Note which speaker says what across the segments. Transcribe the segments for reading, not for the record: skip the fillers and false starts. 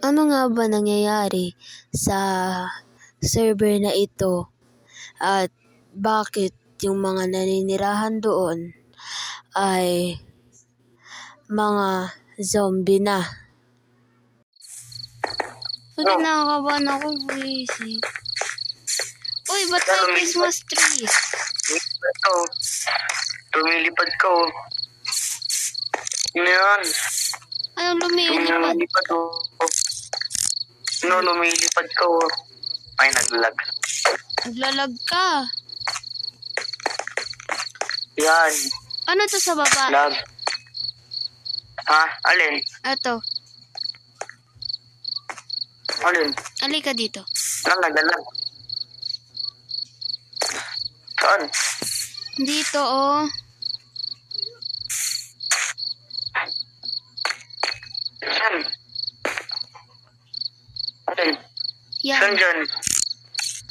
Speaker 1: Ano nga ba nangyayari sa server na ito at bakit yung mga naninirahan doon ay mga zombie na? Bakit nakakabahan ako, buwisit? Uy, ba't may Christmas tree?
Speaker 2: Ito, lumilipad ka oh. Ano yan?
Speaker 1: Anong lumilipad?
Speaker 2: Lumilipad oh. Ano, lumilipad ka oh. Ay, naglag.
Speaker 1: Naglalag ka.
Speaker 2: Yan.
Speaker 1: Ano to sa baba?
Speaker 2: Lag. Ha? Alin?
Speaker 1: Ito.
Speaker 2: Alin?
Speaker 1: Halika dito.
Speaker 2: Ano, naglalag? Saan?
Speaker 1: Dito, oh.
Speaker 2: Saan? Alin?
Speaker 1: Yan.
Speaker 2: Saan dyan?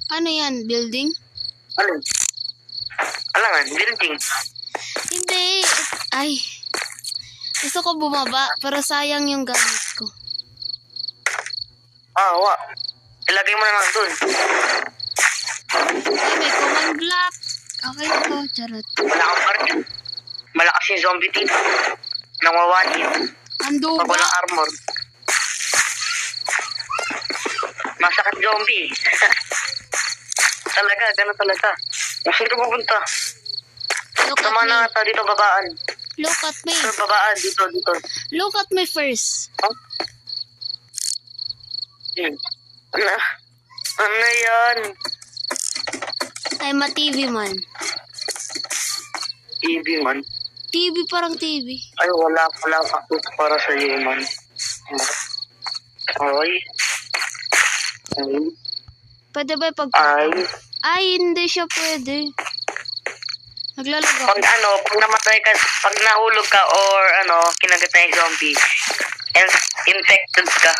Speaker 1: Ano yan? Building?
Speaker 2: Alin? Alangan, building.
Speaker 1: Hindi. Ay. Gusto ko bumaba, pero sayang yung gamit ko.
Speaker 2: Wa. Ilagay mo na lang dun.
Speaker 1: Ay, may command block. Okay ko, charot.
Speaker 2: Wala kang baril. Malakas yung zombie dito. Nangwawani.
Speaker 1: Ando
Speaker 2: Pag
Speaker 1: ba?
Speaker 2: walang armor. Masakit zombie. Talaga, gano'n talaga. Saan ka pupunta?
Speaker 1: Look at
Speaker 2: Tama
Speaker 1: me.
Speaker 2: na ata dito babaan.
Speaker 1: Look at me.
Speaker 2: Saan babaan? Dito.
Speaker 1: Look at me first.
Speaker 2: Huh? Ano yan?
Speaker 1: I'm a TV man.
Speaker 2: TV man.
Speaker 1: TV parang TV.
Speaker 2: Ay, wala ako para sa iyo man. Ay.
Speaker 1: Pwede ba pag...
Speaker 2: Ay.
Speaker 1: Ay, hindi siya pwede. Naglalag ako.
Speaker 2: Pag namatay ka, pag nahulog ka or kinagat na yung zombie, infected ka.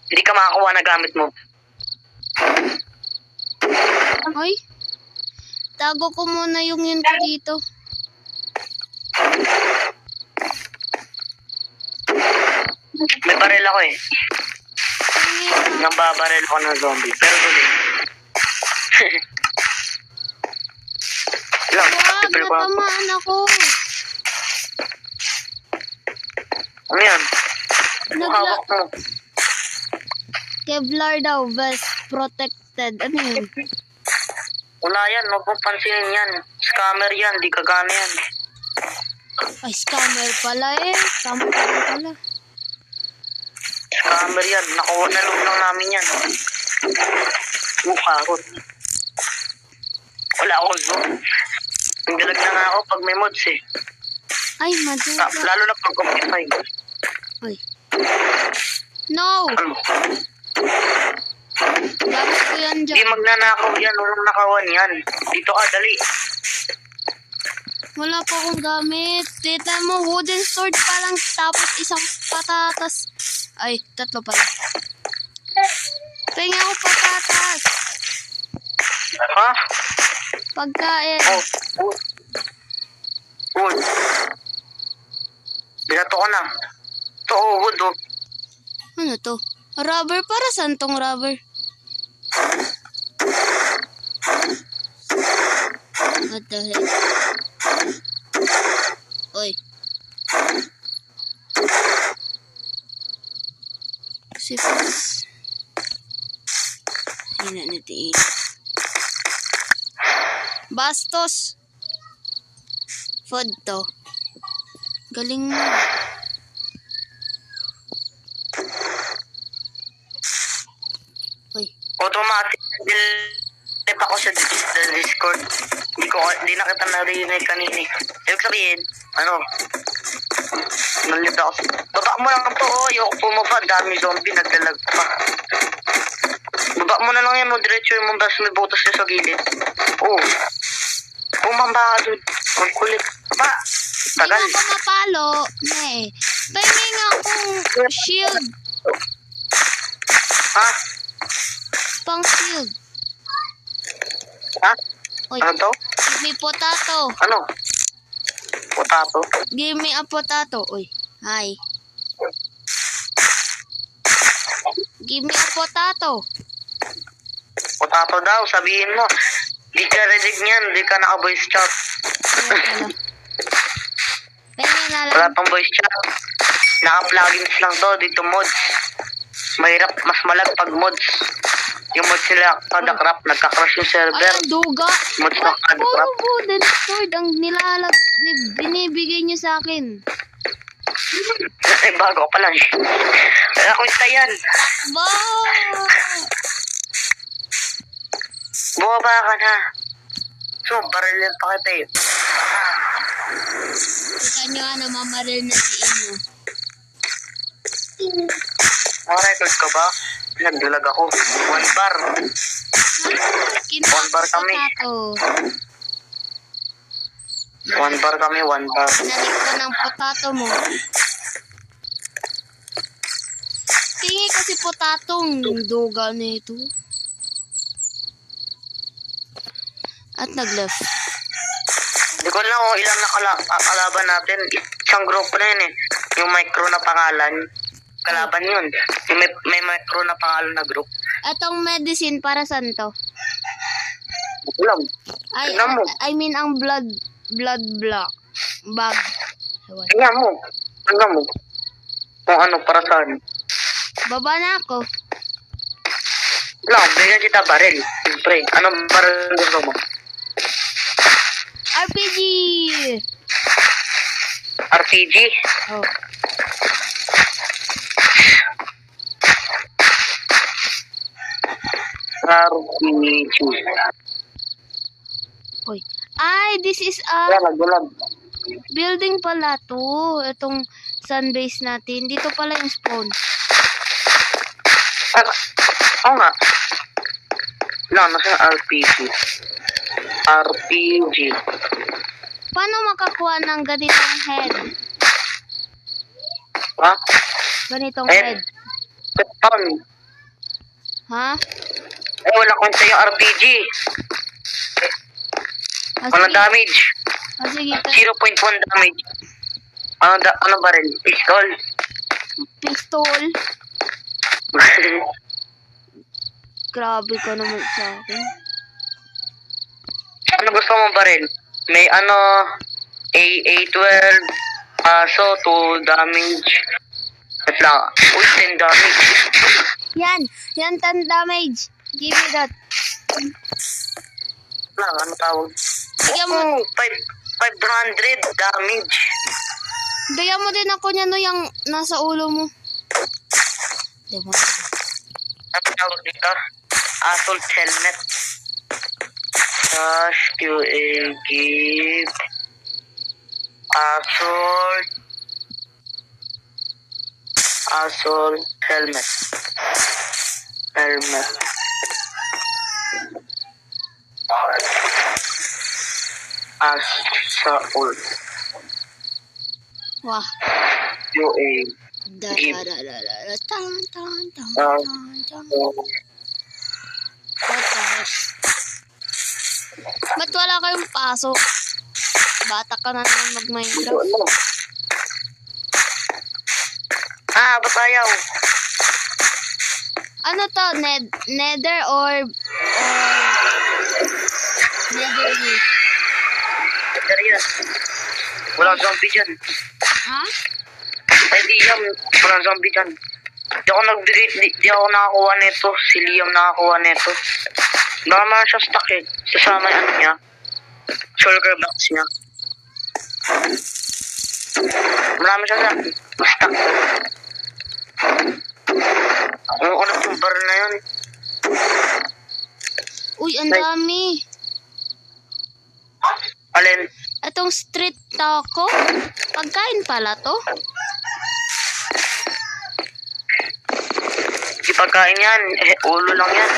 Speaker 2: Hindi ka makakuha na gamit mo.
Speaker 1: Ay, tago ko muna yung yun ko dito.
Speaker 2: May baril ako eh. Nambabaril ako ng zombie. Pero tuloy. Lang,
Speaker 1: Wag, natamaan ako.
Speaker 2: ano yan? Hawak mo.
Speaker 1: Kevlar daw, vest protected. Ano yun?
Speaker 2: Wala yan, huwag mong pansinin yan. Scammer yan, di kagana yan.
Speaker 1: Ay, scammer pala eh. Scammer pala.
Speaker 2: Scammer yan, nakuha na lang namin yan. Karot. Wala akong zoom. Nagdalag na nga ako pag may mods eh.
Speaker 1: Ay, madura.
Speaker 2: Lalo na pag Optify.
Speaker 1: Ay. No!
Speaker 2: Ano?
Speaker 1: Gamit ko yan
Speaker 2: Di
Speaker 1: dyan.
Speaker 2: magnanakaw yan, walang nakawan yan. Dito ka, dali.
Speaker 1: Wala pa akong gamit. Tita mo, wooden sword pa lang. Tapos isang patatas. Ay, tatlo pala. Tingnan ko patatas.
Speaker 2: Ha?
Speaker 1: Pagkain.
Speaker 2: Oh, wood. Wood. Binato ko na. Ito, wood, oh.
Speaker 1: Ano to? Rubber? Para saan tong rubber? What the heck? Oy. Sipos. Hina natin. Bastos. Food to. Galing mo. Oy.
Speaker 2: Automatic. Delete ako sa Discord. Hindi na kita narinig kanina. Ibig sabihin, nalita ako. Baba mo lang to, oh. Ayoko pumaba. Dami zombie, nagdalag pa. Baba mo na lang yan, no. Diretso yung mabas may butas niya sa gilid. Oh. Pumamba ka dun. Ang kulit. Baba. Tagal.
Speaker 1: Hindi ako mapalo. Ne. Tingin akong shield.
Speaker 2: Ha?
Speaker 1: Pang shield.
Speaker 2: Ha?
Speaker 1: Oy.
Speaker 2: Ano to?
Speaker 1: Give me potato.
Speaker 2: Ano? Potato?
Speaker 1: Give me a potato. Uy. Hi. Give me a potato.
Speaker 2: Potato daw, sabihin mo. Di ka rinig niyan, di ka naka-voice chat.
Speaker 1: Ayun pala. Pengen na
Speaker 2: Wala
Speaker 1: lang.
Speaker 2: pang voice chat. Naka-plugins lang to, dito mods. Mahirap, mas malag pag mods. Yung mods nila, kada crap, nagka-crash yung server.
Speaker 1: Ay, ang duga.
Speaker 2: Mods ng kada
Speaker 1: Puro
Speaker 2: crap.
Speaker 1: wooden sword ang binibigay niyo sa akin.
Speaker 2: Ay, bago ka pa lang. Kaya ako isa yan.
Speaker 1: Ba!
Speaker 2: Bumaba ka na. So, barilin pa kita eh.
Speaker 1: Kita niyo namamaril na si Ino.
Speaker 2: Record ka ba? Nagdulag ako. 1 bar.
Speaker 1: Kinuha
Speaker 2: One bar
Speaker 1: ko
Speaker 2: kami.
Speaker 1: potato.
Speaker 2: 1 bar kami, 1 bar.
Speaker 1: Pinalik ko ng potato mo. Tingi kasi potatong duga nito. At nag-left.
Speaker 2: Hindi ko lang kung ilang nakalaban natin. Isang group na yun eh. Yung micro na pangalan. Kalaban yun. Yung may micro na pangalan na group.
Speaker 1: Etong medicine para saan to?
Speaker 2: Alam.
Speaker 1: Ay,
Speaker 2: Tingnan mo.
Speaker 1: I mean ang blood block. Bag. Ewan.
Speaker 2: Tingnan mo. Tingnan mo. Kung ano, para saan.
Speaker 1: Baba na ako.
Speaker 2: Lang, bigyan kita baril. Siyempre. Anong baril gusto mo?
Speaker 1: RPG!
Speaker 2: RPG?
Speaker 1: Oh.
Speaker 2: RPG.
Speaker 1: Oy. Ay, this is a
Speaker 2: Gulag.
Speaker 1: building pala to. Itong sun base natin. Dito pala yung spawn.
Speaker 2: Oo nga. Lang, nasa RPG. RPG.
Speaker 1: Paano makakuha ng ganitong head?
Speaker 2: Ha?
Speaker 1: Ganitong
Speaker 2: Head?
Speaker 1: head.
Speaker 2: Keton.
Speaker 1: Ha?
Speaker 2: Eh, wala kong sa'yo RPG.
Speaker 1: Ah,
Speaker 2: Walang
Speaker 1: sige.
Speaker 2: damage.
Speaker 1: Ah, sige.
Speaker 2: 0.1 damage. Ano baril? Pistol.
Speaker 1: Pistol. Grabe ka naman sa akin.
Speaker 2: Ano gusto mo baril? May A12, aso, 2 damage. At lang, 10 damage.
Speaker 1: Yan. Yan 10 damage. Give me that.
Speaker 2: Lang, ano tawag?
Speaker 1: Bigyan mo,
Speaker 2: 500 damage.
Speaker 1: bigyan mo din ako niya no yung nasa ulo mo. Diba?
Speaker 2: Ano tawag dito? Assault helmet. QA give assault helmet. Assault
Speaker 1: Wah.
Speaker 2: QA
Speaker 1: Da
Speaker 2: Give.
Speaker 1: da da da da da. Tan tan tan
Speaker 2: Ah.
Speaker 1: tan tan. What the heck? Ba't wala kayong pasok? Bata ka na naman mag-Minecraft.
Speaker 2: ba't ayaw?
Speaker 1: Ano to? Nether or nether reef?
Speaker 2: Serious. Walang zombie dyan.
Speaker 1: Ha?
Speaker 2: Ay, di yan. Walang zombie dyan. Di ako nakakuha nito. Si Liam nakakuha nito. Baka naman siya stuck eh. Sasama yung ano niya. Shulker box niya. Marami siya stuck. Ang ulit yung bar na yun.
Speaker 1: Uy, ang dami.
Speaker 2: Alin?
Speaker 1: Itong street taco, pagkain pala to.
Speaker 2: Di pagkain yan. Ulo lang yan.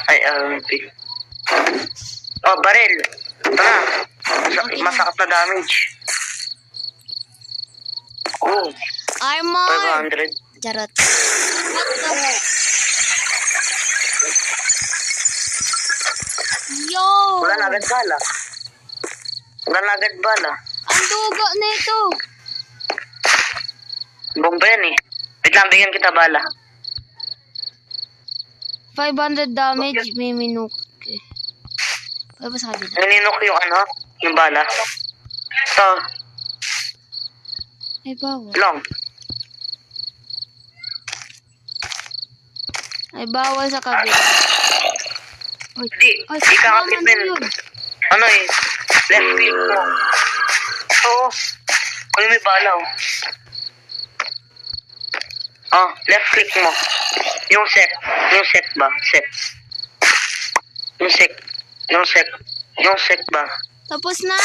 Speaker 2: Ay, oh, baril. Ito na. Masakit na damage. Oh,
Speaker 1: Armor!
Speaker 2: 500.
Speaker 1: Charot. What the heck? Yo!
Speaker 2: Wala na agad bala. Wala na agad bala.
Speaker 1: Ang dugo na ito.
Speaker 2: Bomba yan eh. Wait lang, bigyan kita bala.
Speaker 1: 500 damage, may minuk. Okay. Pwede ba sa kabila?
Speaker 2: Naninok yung ano, yung bala. Ito,
Speaker 1: Ay, bawal.
Speaker 2: long.
Speaker 1: Ay, bawal sa kabila. Ay,
Speaker 2: Di,
Speaker 1: ay,
Speaker 2: di
Speaker 1: naman
Speaker 2: kakapipin.
Speaker 1: yun.
Speaker 2: Ano eh, left click mo. Oo. Kung may bala oh. Oh, left click mo. Yung set. Yung set ba? Set. Yung set. Yung set. Yung set ba?
Speaker 1: Tapos na.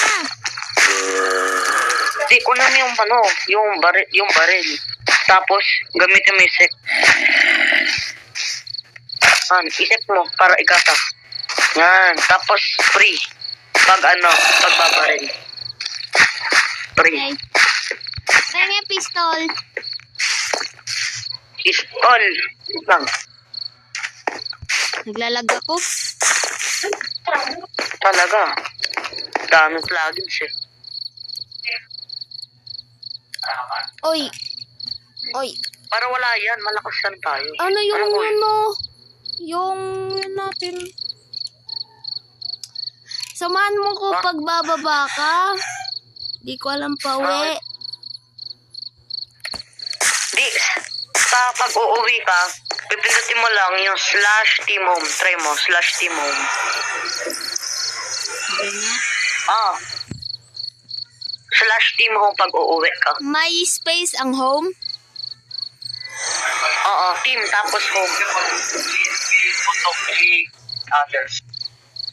Speaker 2: Di, kunan mo yung ano, yung baril. Tapos, gamitin mo yung set. Isip mo para ikata. Yan. Tapos, free. Pagbabaril. Free.
Speaker 1: Okay. Kaya nga pistol.
Speaker 2: Pistol. Lang.
Speaker 1: Naglalag ako.
Speaker 2: Talaga. Daming plugins eh.
Speaker 1: Oy. Oy.
Speaker 2: Para wala yan, malakas yan tayo.
Speaker 1: Ano yung
Speaker 2: Ano ko eh?
Speaker 1: ano? Yung yun natin. Samahan mo ko pag bababa ka. Di ko alam pa uwi.
Speaker 2: Di, sa pag-uuwi ka, pipindutin mo lang yung /team home. Try mo, /team home.
Speaker 1: Hindi nga.
Speaker 2: /team home pag uuwi ka.
Speaker 1: May space ang home.
Speaker 2: Oo, team, tapos home. Others.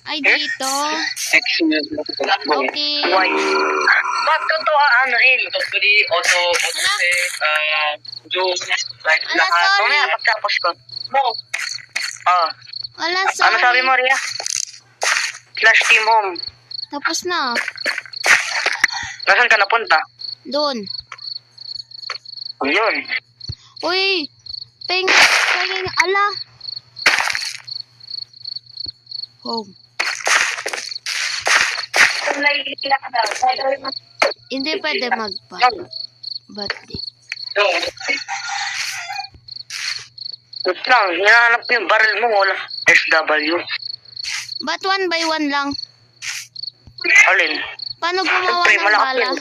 Speaker 1: Ay, dito. Okay.
Speaker 2: Why? Ba't ko to aanuhin?
Speaker 3: Totally, auto, juice, like
Speaker 1: Ala,
Speaker 3: lahat.
Speaker 1: sorry.
Speaker 2: Mamaya, pagtapos ko.
Speaker 3: Mo,
Speaker 1: Wala,
Speaker 2: Ano
Speaker 1: sorry.
Speaker 2: sabi mo, Ria? /team home.
Speaker 1: Tapos na.
Speaker 2: Nasaan ka napunta?
Speaker 1: Doon.
Speaker 2: Yun.
Speaker 1: Uy. Penging, ala. Home. Hindi pwede magpa. Ba't di?
Speaker 2: Wait lang, hinahanap ko yung barrel mo, wala. SW.
Speaker 1: Ba't 1 by 1 lang?
Speaker 2: Alin?
Speaker 1: Paano gumawa
Speaker 2: Siyempre,
Speaker 1: ng
Speaker 2: malakas
Speaker 1: bala?
Speaker 2: yun.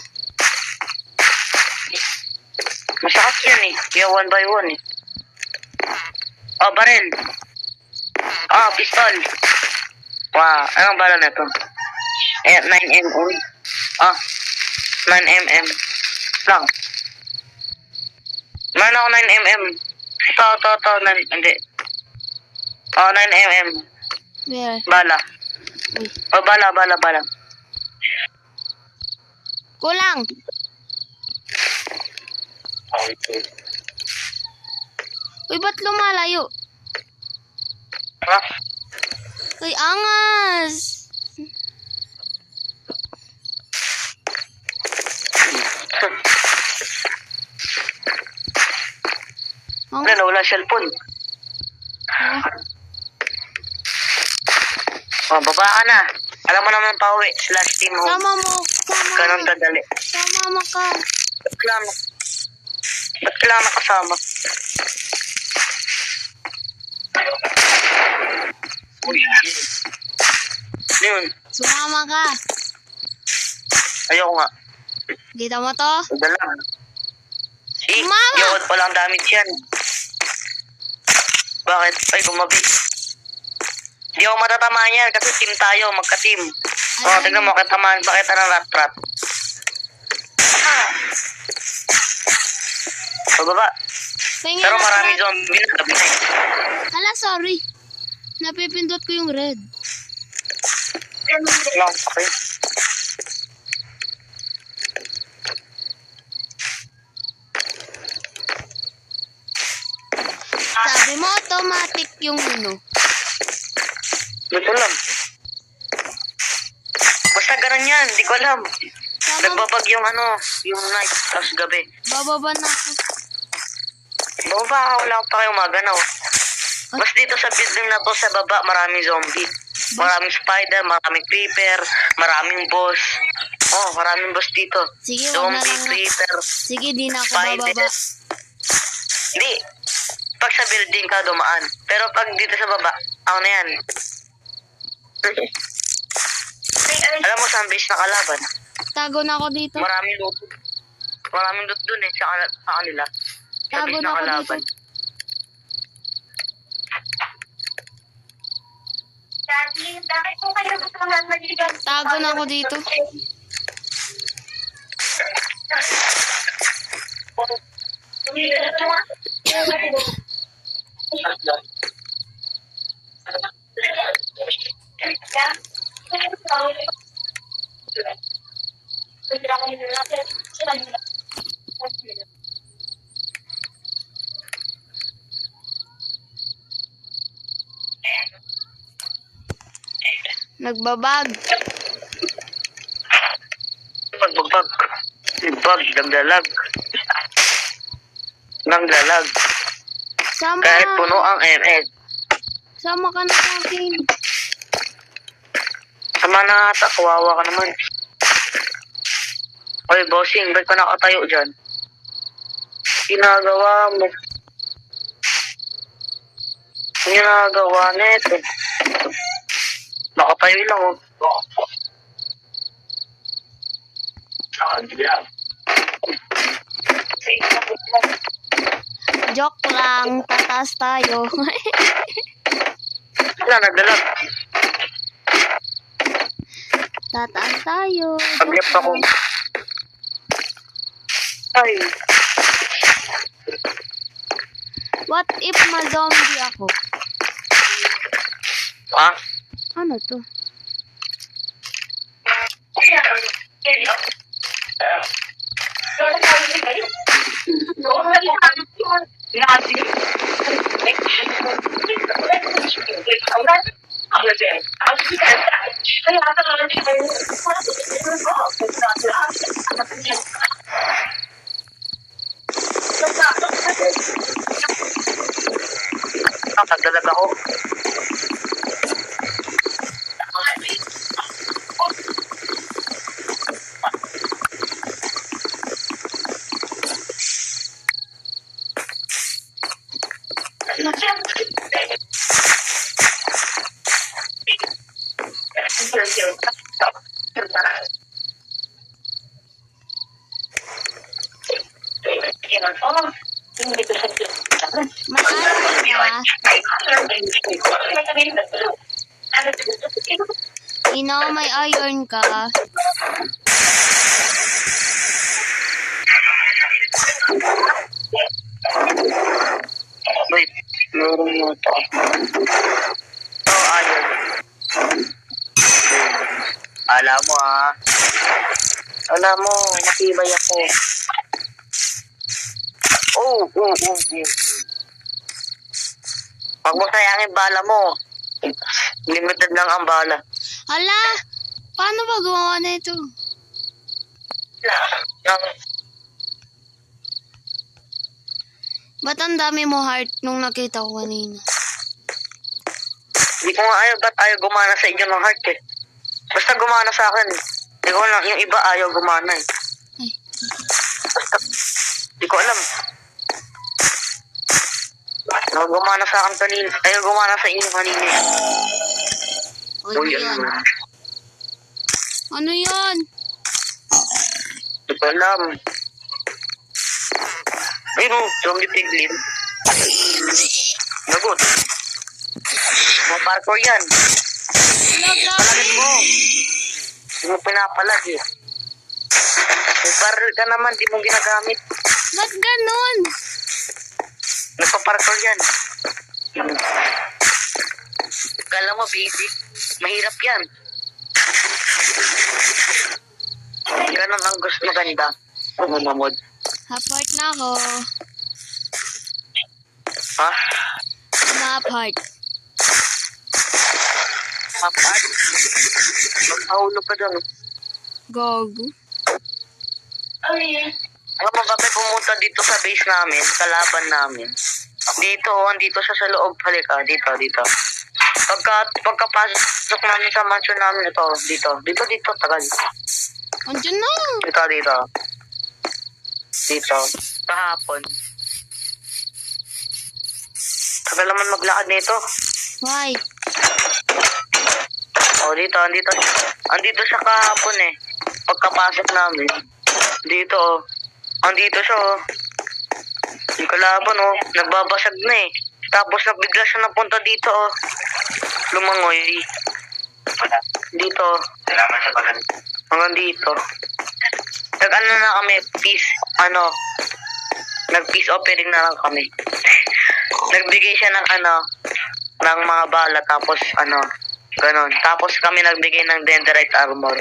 Speaker 2: Masakas yan eh. Yung 1 by 1 eh. Barrel. Pistol. Wow, anong bala na to? 9mm. 9mm. Lang. Meron ako 9mm. Ito. Hindi. 9mm.
Speaker 1: Where?
Speaker 2: Bala.
Speaker 1: Uy.
Speaker 2: Bala.
Speaker 1: Kulang. Uy, ba't lumalayo?
Speaker 2: Ha?
Speaker 1: Uy, angas. Ang
Speaker 2: Wala, wala cellphone. Baba ka na. Alam mo naman pauwi. /team home.
Speaker 1: sama mo.
Speaker 2: Ganun kadali.
Speaker 1: Sama ka.
Speaker 2: Ba't kailangan nakasama? Yun.
Speaker 1: Sumama ka.
Speaker 2: Ayoko nga.
Speaker 1: Kita mo to?
Speaker 2: Dala.
Speaker 1: Mama!
Speaker 2: Yun, walang damage yan. Bakit? Ay, gumabi. Hindi ako matatamaan yan kasi team tayo, magka-team. Tignan mo, katamaan pa kita ng rat-rat. Pababa.
Speaker 1: Pengin
Speaker 2: Pero
Speaker 1: na
Speaker 2: marami
Speaker 1: ka.
Speaker 2: zombie na gabi na.
Speaker 1: Hala, sorry. Napipindot ko yung red.
Speaker 2: Lang, okay.
Speaker 1: Sabi mo, automatic yung ano.
Speaker 2: Dito lang. Basta ganun yan, di ko alam.
Speaker 1: Sama,
Speaker 2: Nagbabag yung ano, yung night, tapos gabi.
Speaker 1: bababa na ako.
Speaker 2: Baba, wala pa kayo maganaw. Mas dito sa building na to, sa baba, maraming zombie. Maraming spider, maraming creeper, maraming boss. Oh, maraming boss dito.
Speaker 1: Sige, wag na
Speaker 2: Zombie,
Speaker 1: lang nga.
Speaker 2: creeper,
Speaker 1: Sige, di na ako
Speaker 2: spider.
Speaker 1: bababa.
Speaker 2: Hindi. Pag sa building ka dumaan. Pero pag dito sa baba, ako na yan. Alam mo saan base na kalaban?
Speaker 1: Tago na ako dito.
Speaker 2: Maraming loot. Maraming loot dun eh, sa kanila. Sa
Speaker 1: Tago
Speaker 2: base
Speaker 1: na
Speaker 2: na
Speaker 1: ako
Speaker 2: kalaban.
Speaker 1: dito. Tago na ako dito. Nagbabag.
Speaker 2: Pagbabag. Bag, naglalag. Naglalag.
Speaker 1: Sama.
Speaker 2: Kahit puno ang MS.
Speaker 1: Sama ka na sa akin.
Speaker 2: Sama na nga ata, kawawa ka naman. Oy, bossing, ba't ka nakatayo dyan? Ginagawa mo. Ginagawa neto. Nakatayo lang, oh.
Speaker 1: Joke lang. Tataas tayo.
Speaker 2: Wala, nagdalag.
Speaker 1: Tataas tayo.
Speaker 2: Pag-left ako. Ay,
Speaker 1: What if ma-zombie ako?
Speaker 2: ha?
Speaker 1: Ano to?
Speaker 2: Nagdalag ako.
Speaker 1: May iron ka? Ino, may iron ka?
Speaker 2: Wait, meron mo ito. Oh, ayun. Alam mo Alam mo, nakibay ako. Oh. Huwag mo sayangin bala mo. Limited lang ang bala.
Speaker 1: Hala! Paano ba gumawa na ito? Ba't ang dami mo heart nung nakita ko kanina?
Speaker 2: Hindi ko nga ba't ayaw gumana sa inyo ng heart eh. Basta gumana sa akin. Hindi ko lang, yung iba ayaw gumana eh.
Speaker 1: Ay.
Speaker 2: Basta, hindi ko alam. Ayaw gumana sa akin kanina. Ayaw gumana sa inyo kanina.
Speaker 1: Ano yan? Ano yan?
Speaker 2: Hindi ko alam. Ayun o, zombie piglin. Lagot. Mga parkour yan. Palagin mo. Hindi mo pinapalag eh. May barrel ka naman, di mo ginagamit.
Speaker 1: Ba't ganun?
Speaker 2: Nagpa-parkour yan. Kala mo, baby. Mahirap yan. Ganon ang gusto maganda. Umamamod.
Speaker 1: Half-heart na ako.
Speaker 2: Ha?
Speaker 1: Half-heart.
Speaker 2: Mapat? Magpahulog ka dyan.
Speaker 1: Gogo.
Speaker 2: Alam mo ba may pumunta dito sa base namin, kalaban namin. Dito, andito siya sa loob. Halika, dito. Pagkapasok namin sa mansion namin ito, dito, tagal.
Speaker 1: Andiyan na.
Speaker 2: Dito. Kahapon. Tagal naman maglakad nito.
Speaker 1: Why?
Speaker 2: Oh, andito siya kahapon eh. Pagkapasok namin. Dito, andito siya oh. Yung kalaban oh, nagbabasag na eh. Tapos bigla siya napunta dito oh. Lumangoy. Dito. Hanggang dito. Nag-ano na kami, nag-peace offering na lang kami. Nagbigay siya ng ng mga bala, tapos ganon. Tapos kami nagbigay ng dendrite armor.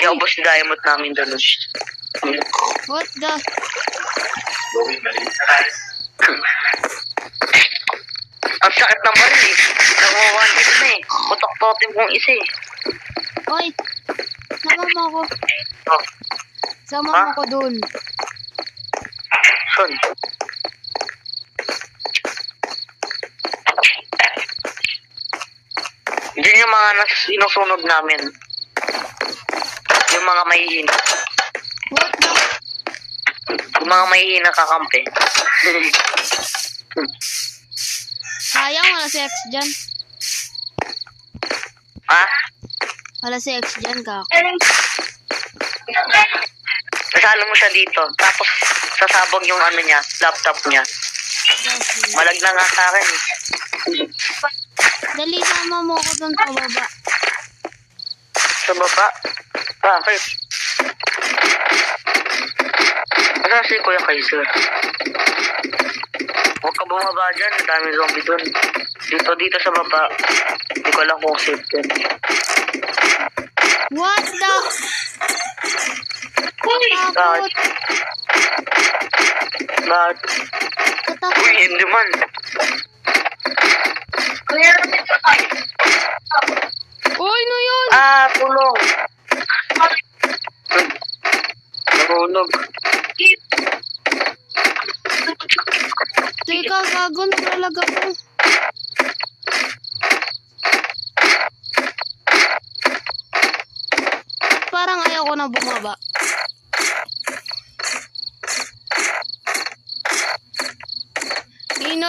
Speaker 2: Kaya ubos yung diamond namin doon.
Speaker 1: What the?
Speaker 2: Ang sakit ng baril eh. Nanguwan dito na eh. Putok-totem kong isa eh.
Speaker 1: Oy, sama mo ako.
Speaker 2: Oh,
Speaker 1: Sama
Speaker 2: Ha?
Speaker 1: mo ako dun.
Speaker 2: son. Diyan yung mga sinusunod namin. Yung mga mahihina.
Speaker 1: What the?
Speaker 2: Yung mga mahihina kakampi.
Speaker 1: Sayang, wala si X dyan.
Speaker 2: Ha?
Speaker 1: Wala si X dyan, kako.
Speaker 2: Nasalo mo siya dito. Tapos sasabog yung niya, laptop niya. Malag na nga sa akin eh.
Speaker 1: Dali, sama mo ako dun sa baba.
Speaker 2: Sa baba? Bakit? Asa si Kuya Kaiser? Huwag ka bumaba dyan. Ang daming zombie dun. Dito sa baba. Hindi ko alam kung safe dun.
Speaker 1: What the?
Speaker 2: Bakit?
Speaker 1: Takot.
Speaker 2: Bakit?
Speaker 1: Tatakot.
Speaker 2: Uy, hindi man.
Speaker 1: Uy, no yun?
Speaker 2: Tulong. Nahulog.
Speaker 1: Teka, gago, naglalag ako. Parang ayaw ko na bumaba.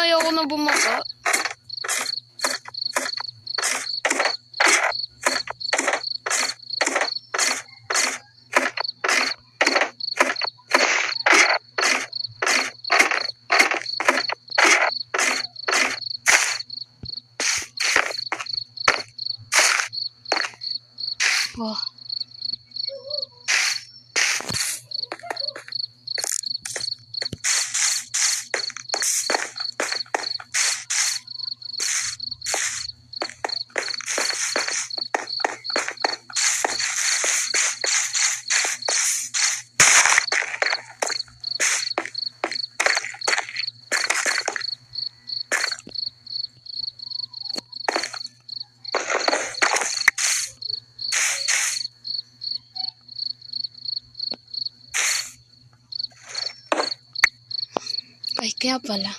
Speaker 1: Ayaw ko na bumaba. Wah. Ay, kaya pala.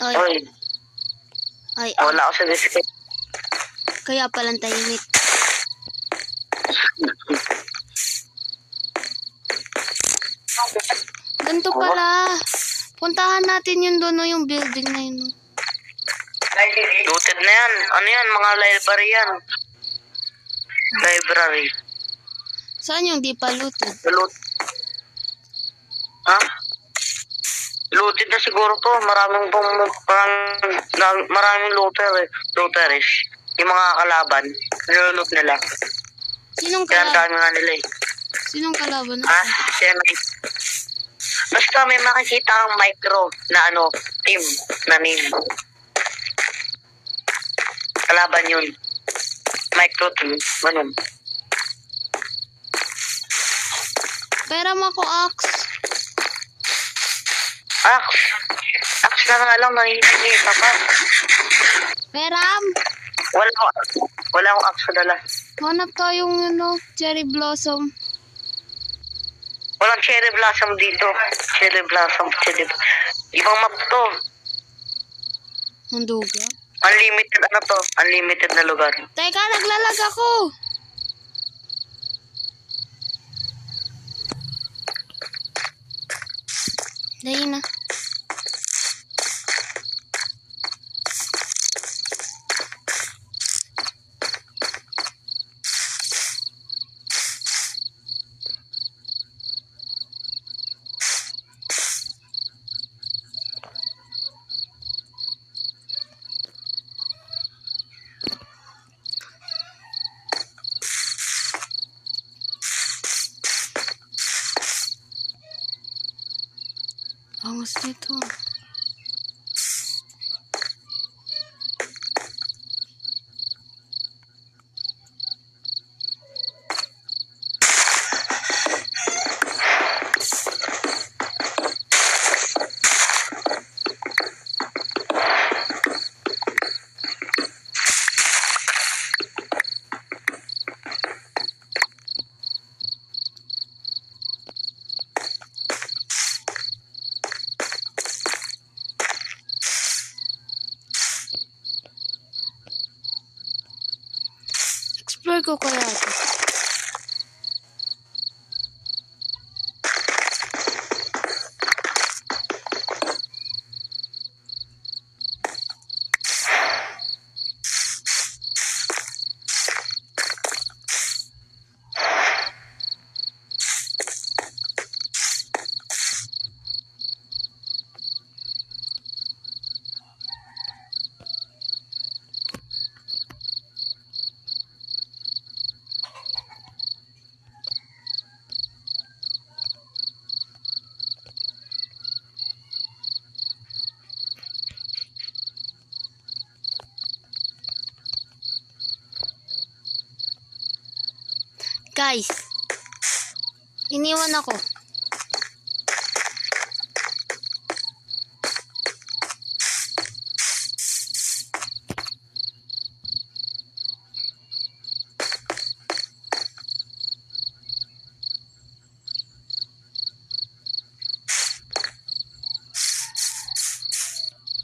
Speaker 1: Ay,
Speaker 2: Oy,
Speaker 1: ay,
Speaker 2: wala ako sa discount.
Speaker 1: kaya palang tahimik. Ganito pala. Puntahan natin yun doon, no, yung building na yun. No.
Speaker 2: Looted na yan. Ano yan? Mga library yan. Library.
Speaker 1: Saan yung di pa looted?
Speaker 2: Ha? Looted na siguro to. Maraming looter eh. Looterish. Yung mga kalaban. Niloloot nila.
Speaker 1: Sinong
Speaker 2: Kaya ang
Speaker 1: kalaban?
Speaker 2: dami nga nila eh.
Speaker 1: Sinong kalaban na?
Speaker 2: Ha? Basta may makikita ang micro na team na name. Kalaban yun. Micro tool. Ganun.
Speaker 1: Pera mo ako, Axe.
Speaker 2: Axe. Axe na nga lang, nangihingi ka pa.
Speaker 1: Peram.
Speaker 2: Wala akong axe sa dala.
Speaker 1: Hanap tayong cherry blossom.
Speaker 2: Walang cherry blossom dito. Cherry blossom. Ibang map to.
Speaker 1: Ang duga.
Speaker 2: Unlimited to? Unlimited na lugar.
Speaker 1: Teka, naglalag ako. Dahil na. Angas nito. Explore ko kaya ito. Guys, iniwan ako.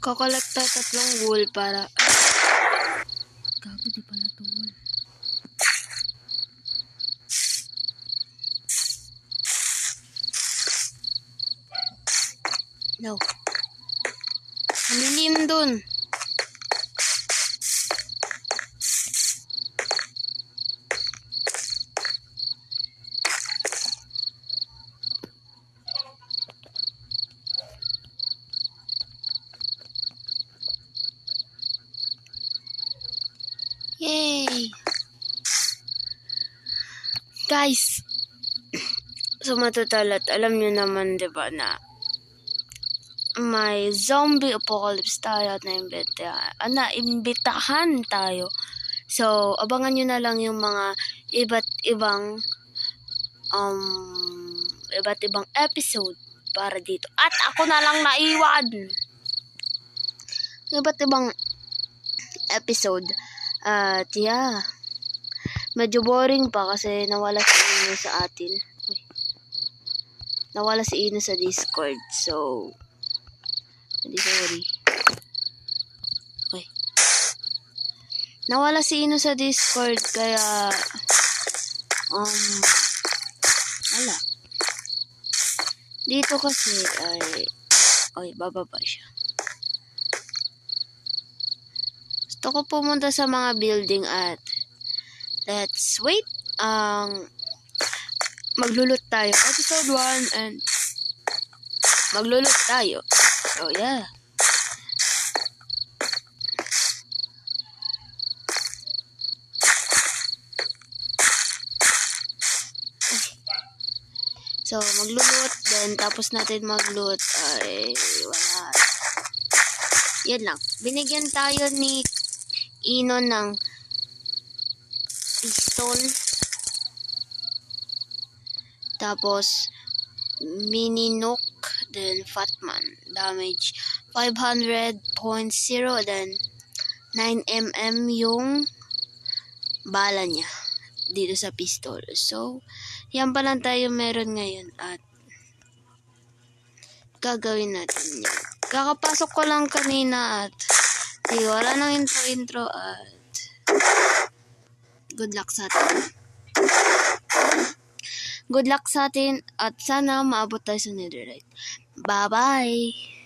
Speaker 1: Kakolekt tayo 3 wool para... Gago, di pala to wool. No. Lilim dun. Yay! Guys, so matutalat, alam nyo naman, diba, na may zombie apocalypse tayo at naimbitahan tayo. So, abangan nyo na lang yung mga iba't ibang episode para dito. At ako na lang naiwan. Iba't ibang episode. At yeah, medyo boring pa kasi nawala si Ino sa atin. Nawala si Ino sa Discord. So, hindi, sorry. Okay. Nawala si Ino sa Discord kaya wala. Dito kasi ay bababa siya. Gusto ko pumunta sa mga building at let's wait. Maglulot tayo. Episode 1 and maglulot tayo. So yeah. So, maglulot, then tapos natin magloot, ay wala. Yan lang. Binigyan tayo ni Ino ng pistol. Tapos, mini nuke, then Fatman. Damage 500.0, then 9mm yung bala niya dito sa pistol. So, yan pa lang tayo meron ngayon at gagawin natin yan. Kakapasok ko lang kanina at wala nang intro at good luck sa atin. Good luck sa atin at sana maabot tayo sa netherite. Bye-bye!